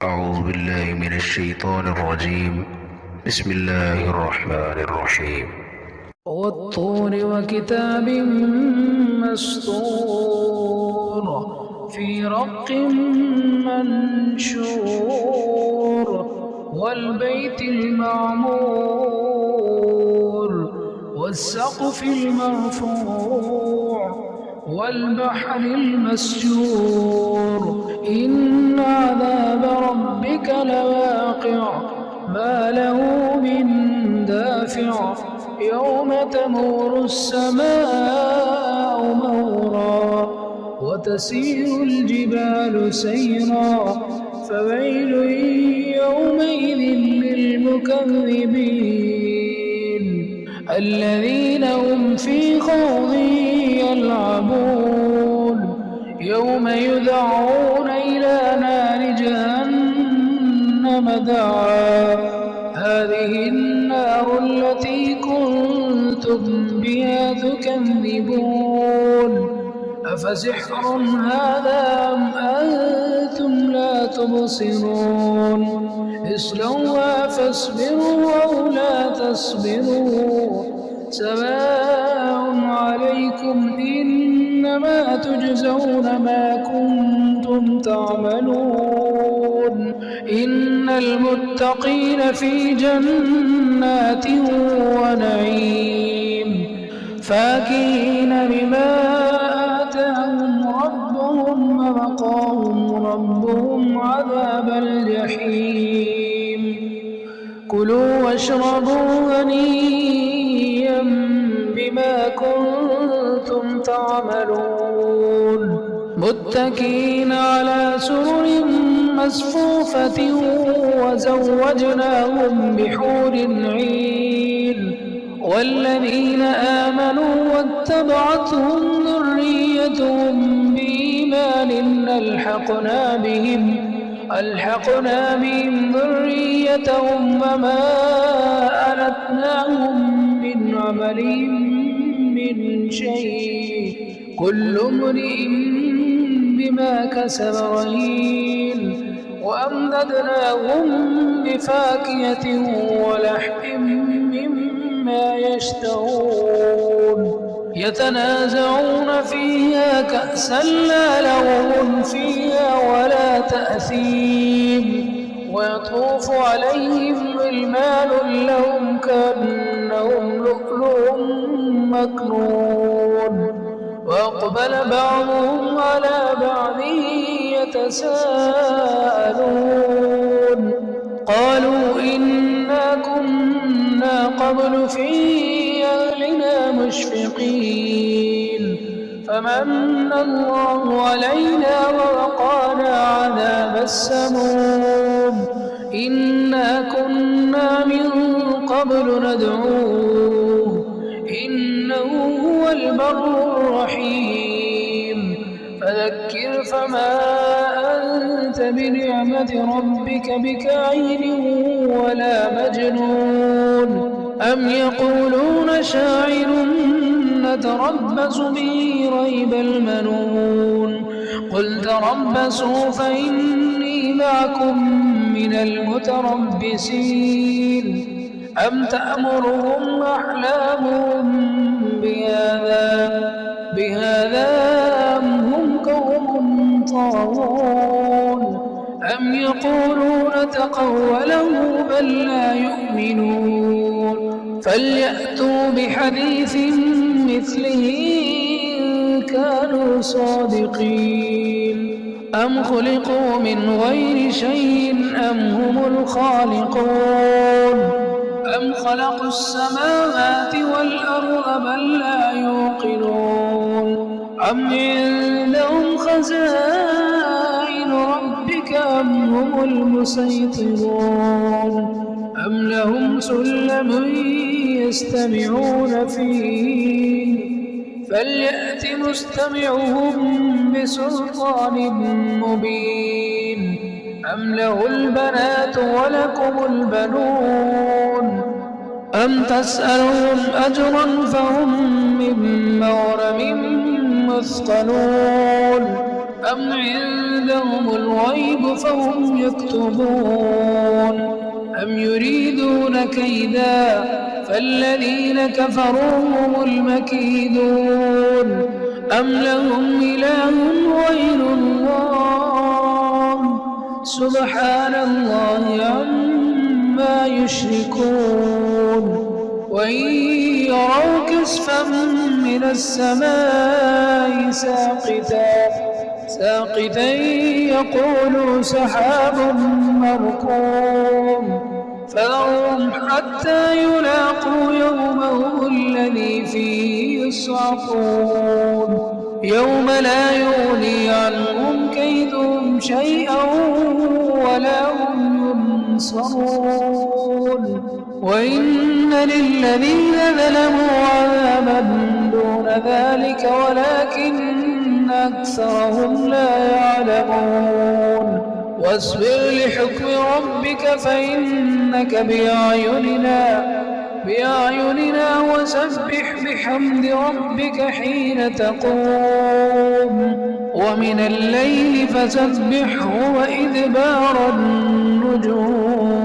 أعوذ بالله من الشيطان الرجيم. بسم الله الرحمن الرحيم. والطور وكتاب مسطور في رق منشور والبيت المعمور والسقف المرفوع والبحر المسجور إن عذاب ربك لواقع ما له من دافع يوم تمور السماء مورا وتسير الجبال سيرا فويل يومئذ للمكذبين الذين هم في خوض يلعبون يوم يدعون إلى نار جهنم دعا هذه النار التي كنتم بها تكذبون أفسحر هذا أم أنتم لا تبصرون اصلوها فاصبروا أو لا تصبروا سواء عليكم إنما تجزون ما كنتم تعملون إن المتقين في جنات ونعيم فاكهين بما آتاهم ربهم ووقاهم ربهم عذاب الجحيم كلوا واشربوا هنيئا بما كنتم تعملون متكئين على سرر مصفوفة وزوجناهم بحور عين والذين آمنوا واتبعتهم ذريتهم بإيمان ألحقنا بهم ذريتهم وما ألتناهم من عملهم من شيء كل امرئ بما كسب رهين وأمددناهم بفاكهة ولحم مما يشتهون يتنازعون فيها كأسا لا لغو فيها ولا تأثيم ويطوف عليهم غلمان لهم كأنهم لؤلؤ مكنون وأقبل بعضهم على بعض يتساءلون قالوا إنا كنا قبل في أهلنا مشفقين فمن الله علينا ووقانا عذاب السموم إنا كنا من قبل ندعوه إنه هو البر الرحيم فذكر فما أنت بنعمة ربك بكاهن ولا مجنون أم يقولون شاعر نتربص به ريب المنون قل تربصوا فإني معكم من المتربصين أم تأمرهم أحلامهم بهذا أم هم قوم طاغون أم يقولون تقوله بل لا يؤمنون فليأتوا بحديث مثله إن كانوا صادقين أم خلقوا من غير شيء أم هم الخالقون أم خلقوا السماوات والأرض بل لا يوقنون أم عندهم خزائن ربك أم هم المسيطرون أم لهم سلم يستمعون فيه فليأت مستمعهم بسلطان مبين أم له البنات ولكم البنون أم تسألهم أجرا فهم من مغرم مثقلون أم عندهم الغيب فهم يكتبون أم يريدون كيدا فالذين كفروا هم المكيدون أم لهم إله غير الله سبحان الله عما يشركون وإن يروا كسفا من السماء ساقطا يقولوا سحاب مركوم فذرهم حتى يلاقوا يومهم الذي فيه يصعقون يوم لا يغني عنهم كيدهم شيئا ولا هم ينصرون وإن للذين ظلموا عذابا دون ذلك ولكن أكثرهم لا يعلمون واصبر لحكم ربك فإنك بأعيننا وسبح بحمد ربك حين تقوم ومن الليل فسبحه وإدبار النجوم